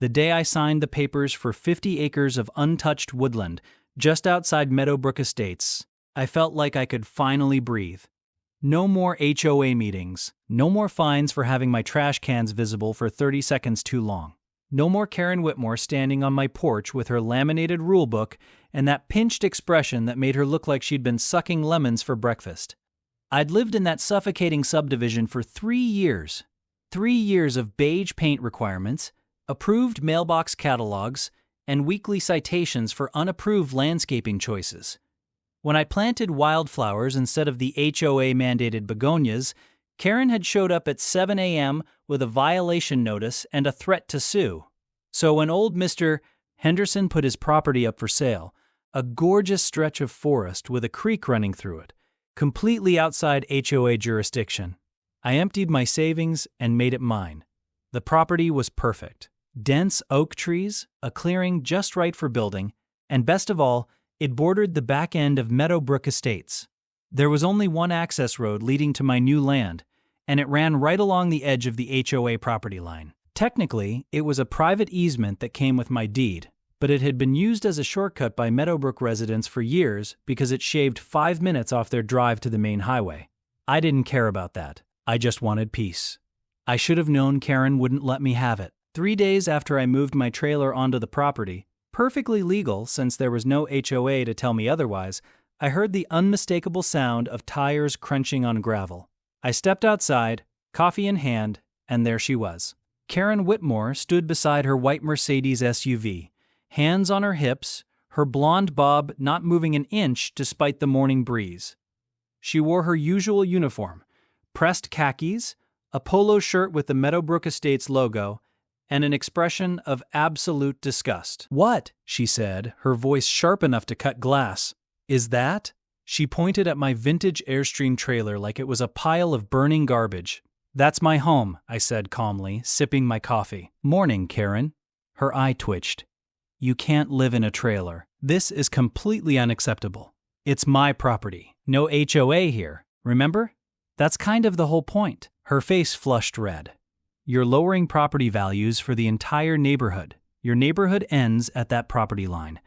The day I signed the papers for 50 acres of untouched woodland just outside Meadowbrook Estates, I felt like I could finally breathe. No more HOA meetings, no more fines for having my trash cans visible for 30 seconds too long. No more Karen Whitmore standing on my porch with her laminated rulebook and that pinched expression that made her look like she'd been sucking lemons for breakfast. I'd lived in that suffocating subdivision for 3 years. 3 years of beige paint requirements, approved mailbox catalogs, and weekly citations for unapproved landscaping choices. When I planted wildflowers instead of the HOA-mandated begonias, Karen had showed up at 7 a.m. with a violation notice and a threat to sue. So when old Mr. Henderson put his property up for sale, a gorgeous stretch of forest with a creek running through it, completely outside HOA jurisdiction, I emptied my savings and made it mine. The property was perfect. Dense oak trees, a clearing just right for building, and best of all, it bordered the back end of Meadowbrook Estates. There was only one access road leading to my new land, and it ran right along the edge of the HOA property line. Technically, it was a private easement that came with my deed, but it had been used as a shortcut by Meadowbrook residents for years because it shaved 5 minutes off their drive to the main highway. I didn't care about that. I just wanted peace. I should have known Karen wouldn't let me have it. 3 days after I moved my trailer onto the property, perfectly legal since there was no HOA to tell me otherwise, I heard the unmistakable sound of tires crunching on gravel. I stepped outside, coffee in hand, and there she was. Karen Whitmore stood beside her white Mercedes SUV, hands on her hips, her blonde bob not moving an inch despite the morning breeze. She wore her usual uniform, pressed khakis, a polo shirt with the Meadowbrook Estates logo, and an expression of absolute disgust. "What?" she said, her voice sharp enough to cut glass. "Is that?" She pointed at my vintage Airstream trailer like it was a pile of burning garbage. "That's my home," I said calmly, sipping my coffee. "Morning, Karen." Her eye twitched. "You can't live in a trailer. This is completely unacceptable. It's my property. No HOA here, remember? That's kind of the whole point." Her face flushed red. "You're lowering property values for the entire neighborhood. Your neighborhood ends at that property line."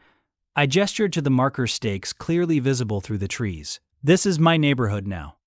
I gestured to the marker stakes clearly visible through the trees. "This is my neighborhood now."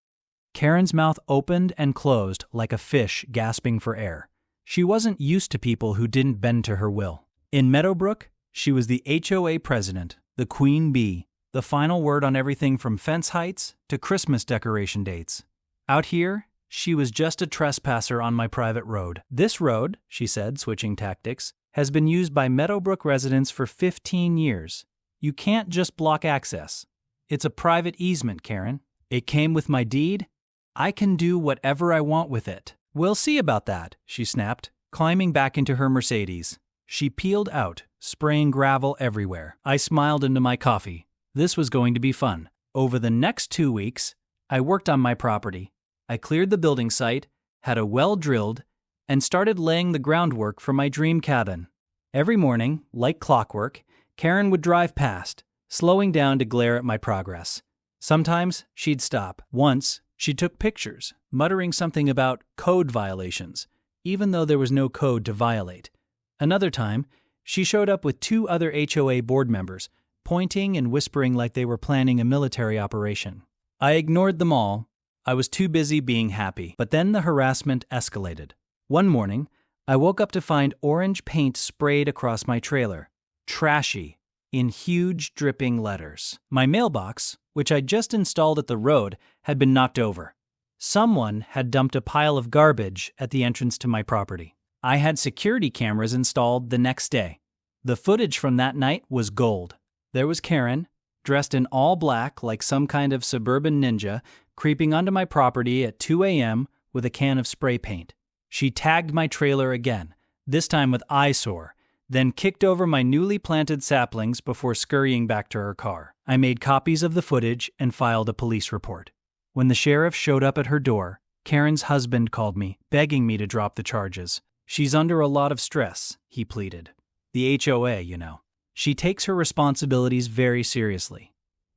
Karen's mouth opened and closed like a fish gasping for air. She wasn't used to people who didn't bend to her will. In Meadowbrook, she was the HOA president, the queen bee, the final word on everything from fence heights to Christmas decoration dates. Out here, she was just a trespasser on my private road. "This road," she said, switching tactics, "has been used by Meadowbrook residents for 15 years. You can't just block access. It's a private easement, Karen. It came with my deed. I can do whatever I want with it." "We'll see about that," she snapped, climbing back into her Mercedes. She peeled out, spraying gravel everywhere. I smiled into my coffee. This was going to be fun. Over the next 2 weeks, I worked on my property. I cleared the building site, had a well drilled, and started laying the groundwork for my dream cabin. Every morning, like clockwork, Karen would drive past, slowing down to glare at my progress. Sometimes she'd stop. Once, she took pictures, muttering something about code violations, even though there was no code to violate. Another time, she showed up with 2 other HOA board members, pointing and whispering like they were planning a military operation. I ignored them all. I was too busy being happy. But then the harassment escalated. One morning, I woke up to find orange paint sprayed across my trailer. Trashy, in huge dripping letters. My mailbox, which I'd just installed at the road, had been knocked over. Someone had dumped a pile of garbage at the entrance to my property. I had security cameras installed the next day. The footage from that night was gold. There was Karen, dressed in all black like some kind of suburban ninja, creeping onto my property at 2 a.m. with a can of spray paint. She tagged my trailer again, this time with eyesore, then kicked over my newly planted saplings before scurrying back to her car. I made copies of the footage and filed a police report. When the sheriff showed up at her door, Karen's husband called me, begging me to drop the charges. "She's under a lot of stress," he pleaded. "The HOA, you know. She takes her responsibilities very seriously."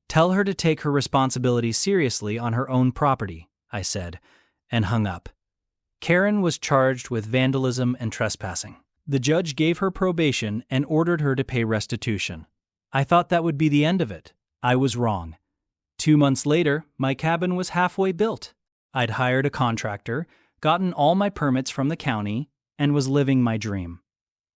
"Tell her to take her responsibilities seriously on her own property," I said, and hung up. Karen was charged with vandalism and trespassing. The judge gave her probation and ordered her to pay restitution. I thought that would be the end of it. I was wrong. 2 months later, my cabin was halfway built. I'd hired a contractor, gotten all my permits from the county, and was living my dream.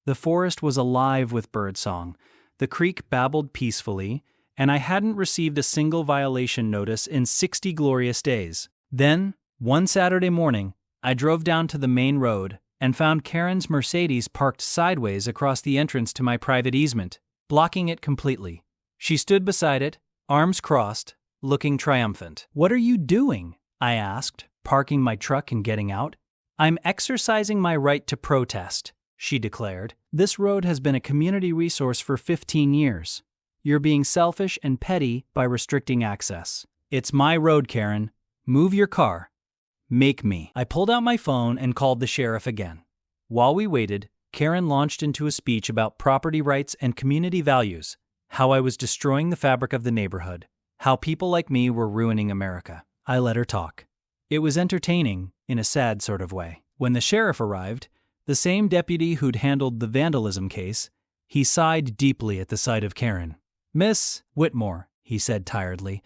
The forest was alive with birdsong, the creek babbled peacefully, and I hadn't received a single violation notice in 60 glorious days. Then, one Saturday morning, I drove down to the main road and found Karen's Mercedes parked sideways across the entrance to my private easement, blocking it completely. She stood beside it, arms crossed, looking triumphant. "What are you doing?" I asked, parking my truck and getting out. "I'm exercising my right to protest," she declared. "This road has been a community resource for 15 years. You're being selfish and petty by restricting access. It's my road, Karen. Move your car. Make me." I pulled out my phone and called the sheriff again. While we waited, Karen launched into a speech about property rights and community values, how I was destroying the fabric of the neighborhood, how people like me were ruining America. I let her talk. It was entertaining, in a sad sort of way. When the sheriff arrived, the same deputy who'd handled the vandalism case, he sighed deeply at the sight of Karen. "Miss Whitmore," he said tiredly,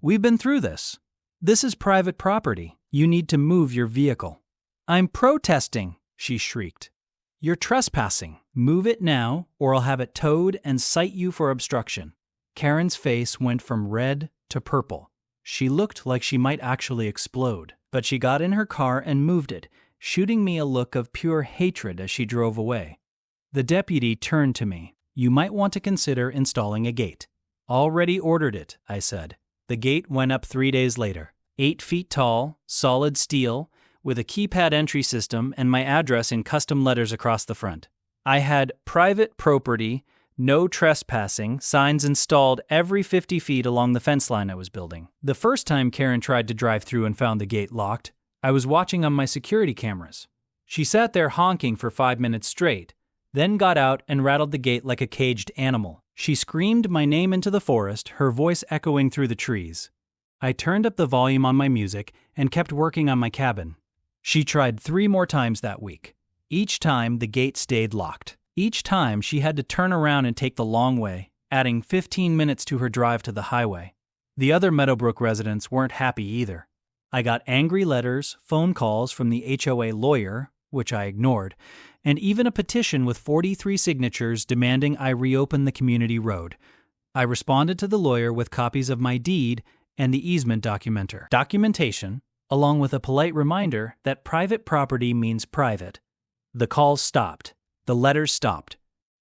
"we've been through this. This is private property. You need to move your vehicle." "I'm protesting," she shrieked. "You're trespassing. Move it now, or I'll have it towed and cite you for obstruction." Karen's face went from red to purple. She looked like she might actually explode, but she got in her car and moved it, shooting me a look of pure hatred as she drove away. The deputy turned to me. "You might want to consider installing a gate." "Already ordered it," I said. The gate went up 3 days later. 8 feet tall, solid steel, with a keypad entry system and my address in custom letters across the front. I had "private property, no trespassing" signs installed every 50 feet along the fence line I was building. The first time Karen tried to drive through and found the gate locked, I was watching on my security cameras. She sat there honking for 5 minutes straight, then got out and rattled the gate like a caged animal. She screamed my name into the forest, her voice echoing through the trees. I turned up the volume on my music and kept working on my cabin. She tried 3 more times that week. Each time, the gate stayed locked. Each time, she had to turn around and take the long way, adding 15 minutes to her drive to the highway. The other Meadowbrook residents weren't happy either. I got angry letters, phone calls from the HOA lawyer, which I ignored, and even a petition with 43 signatures demanding I reopen the community road. I responded to the lawyer with copies of my deed and the easement documentation, along with a polite reminder that private property means private. The calls stopped. The letters stopped.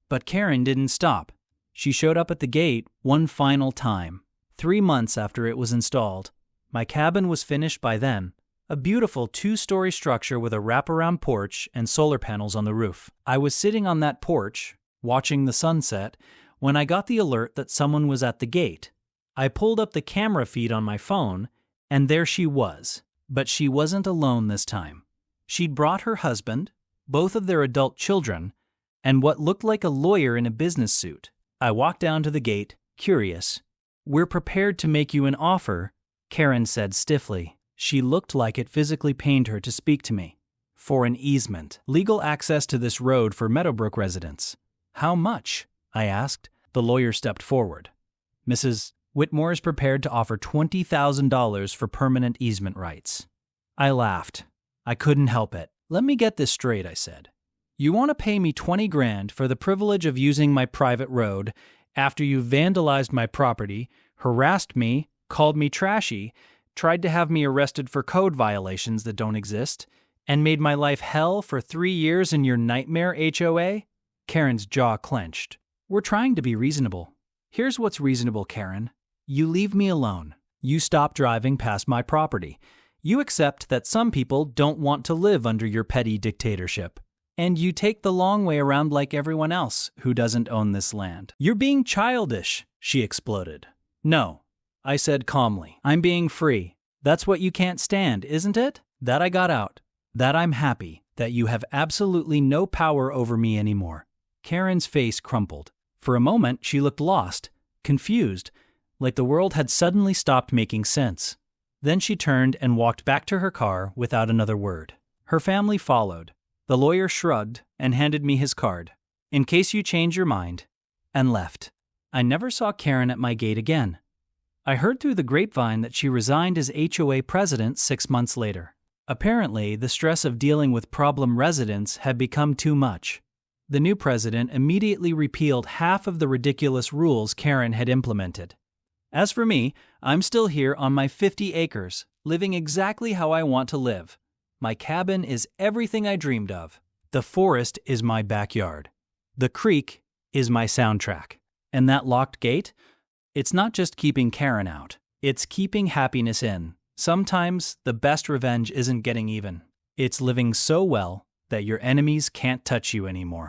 But Karen didn't stop. She showed up at the gate one final time, 3 months after it was installed. My cabin was finished by then, a beautiful 2-story structure with a wraparound porch and solar panels on the roof. I was sitting on that porch, watching the sunset, when I got the alert that someone was at the gate. I pulled up the camera feed on my phone, and there she was. But she wasn't alone this time. She'd brought her husband, both of their adult children, and what looked like a lawyer in a business suit. I walked down to the gate, curious. "We're prepared to make you an offer," Karen said stiffly. She looked like it physically pained her to speak to me. "For an easement. Legal access to this road for Meadowbrook residents." "How much?" I asked. The lawyer stepped forward. "Mrs. Whitmore is prepared to offer $20,000 for permanent easement rights." I laughed. I couldn't help it. "Let me get this straight," I said. "You want to pay me $20,000 for the privilege of using my private road after you vandalized my property, harassed me, called me trashy, tried to have me arrested for code violations that don't exist, and made my life hell for 3 years in your nightmare HOA?" Karen's jaw clenched. "We're trying to be reasonable." "Here's what's reasonable, Karen. You leave me alone. You stop driving past my property. You accept that some people don't want to live under your petty dictatorship. And you take the long way around like everyone else who doesn't own this land." "You're being childish," she exploded. "No," I said calmly. "I'm being free. That's what you can't stand, isn't it? That I got out. That I'm happy. That you have absolutely no power over me anymore." Karen's face crumpled. For a moment, she looked lost, confused, like the world had suddenly stopped making sense. Then she turned and walked back to her car without another word. Her family followed. The lawyer shrugged and handed me his card. In case you change your mind. And left. I never saw Karen at my gate again. I heard through the grapevine that she resigned as HOA president 6 months later. Apparently, the stress of dealing with problem residents had become too much. The new president immediately repealed half of the ridiculous rules Karen had implemented. As for me, I'm still here on my 50 acres, living exactly how I want to live. My cabin is everything I dreamed of. The forest is my backyard. The creek is my soundtrack. And that locked gate? It's not just keeping Karen out. It's keeping happiness in. Sometimes the best revenge isn't getting even. It's living so well that your enemies can't touch you anymore.